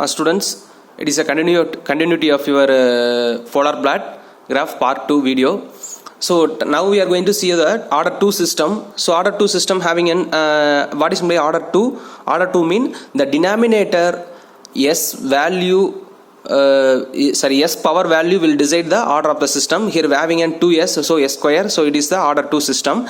Students, it is a continuity of your polar plot graph part 2 video. So now we are going to see the order 2 system. So order 2 system having an what is meant by order 2? Order 2 mean the denominator s value s power value will decide the order of the system. Here we are having an 2s, so s square, so it is the order 2 system.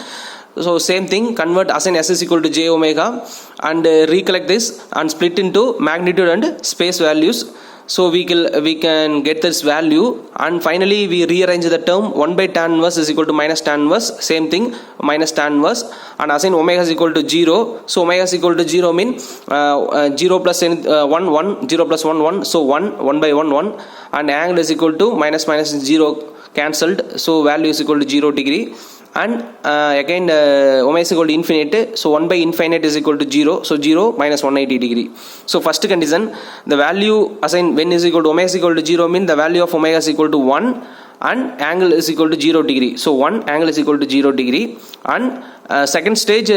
So same thing, convert, assign s is equal to j omega and recollect this and split into magnitude and space values. So we can get this value, and finally we rearrange the term 1 by tan inverse is equal to minus tan inverse, same thing, minus tan inverse, and assign omega is equal to 0. So omega is equal to 0 mean 0 plus 1 1, 0 plus 1 1, so 1 by 1 1, and angle is equal to minus 0 cancelled, so value is equal to 0 degree. And again omega is equal to infinite, so 1 by infinite is equal to 0, so 0 minus 180 degree. So first condition, the value assigned when is equal to omega is equal to 0 mean the value of omega is equal to 1 and angle is equal to 0 degree, so 1 angle is equal to 0 degree. And second stage,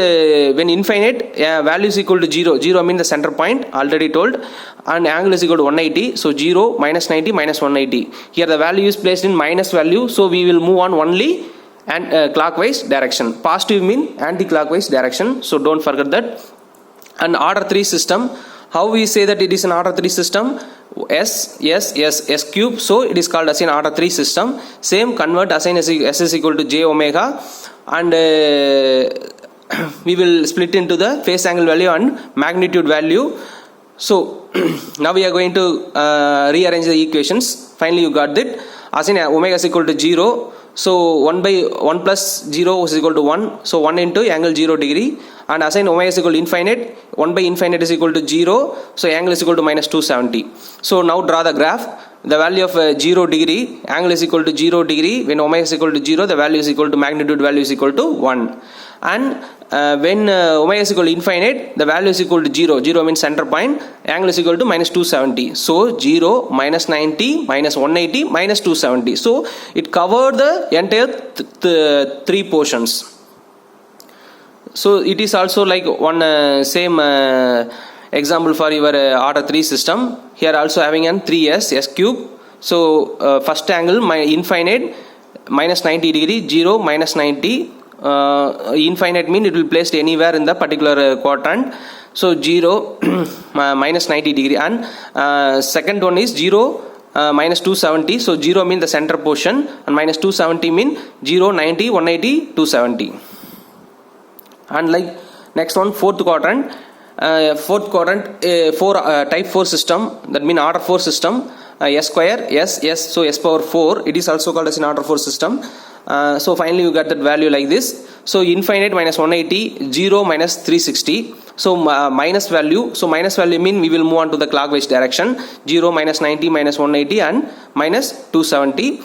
when infinite, value is equal to 0 mean the center point, already told, and angle is equal to 180, so 0 minus 90 minus 180. Here the value is placed in minus value, so we will move on only and clockwise direction. Positive mean anti-clockwise direction, so don't forget that. And order 3 system, how we say that it is an order 3 system? S cube, so it is called as an order 3 system. Same, convert, assign s is equal to j omega, and we will split into the phase angle value and magnitude value. So now we are going to rearrange the equations. Finally you got that. Assign omega is equal to 0, so 1 by 1 plus 0 is equal to 1, so 1 into angle 0 degree, and assign omega is equal to infinite, 1 by infinite is equal to 0, so angle is equal to minus 270. So now draw the graph. The value of 0 degree, angle is equal to 0 degree, when omega is equal to 0, the value is equal to magnitude value is equal to 1. And when omega is equal to infinite, the value is equal to 0 means center point, angle is equal to minus 270. So 0, minus 90, minus 180, minus 270. So it covered the entire 3 portions. So it is also like one same example for your order 3 system. Here also having an 3s, s cube. So first angle infinite, minus 90 degree, 0, minus 90. Infinite mean it will be placed anywhere in the particular quadrant, so 0 minus 90 degree, and second one is 0 minus 270, so 0 mean the center portion, and minus 270 mean 0 90 180 270. And like next one, fourth quadrant, type 4 system, that mean order 4 system, s square, s, so s power 4, it is also called as an order 4 system. So finally you got that value like this. So infinite minus 180, 0 minus 360. So minus value. So minus value mean we will move on to the clockwise direction. 0 minus 90 minus 180 and minus 270.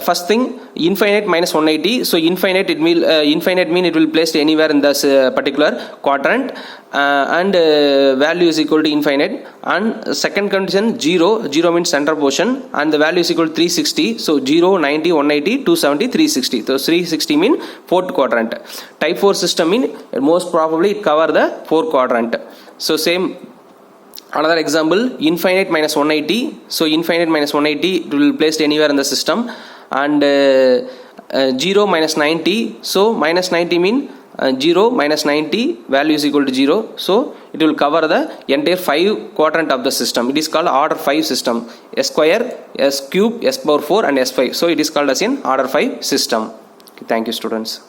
First thing, infinite minus 180. So infinite mean it will be placed anywhere in this particular quadrant, and value is equal to infinite. And second condition, 0 means center portion, and the value is equal to 360. So 0 90 180 270 360. So 360 mean fourth quadrant. Type 4 system mean most probably it cover the 4 quadrant. So same. Another example, infinite minus 180. So infinite minus 180 it will be placed anywhere in the system, and 0 minus 90. So minus 90 mean 0 minus 90 value is equal to 0. So it will cover the entire 5 quadrant of the system. It is called order 5 system. S square, s cube, s power 4 and s5. So it is called as an order 5 system. Okay, thank you students.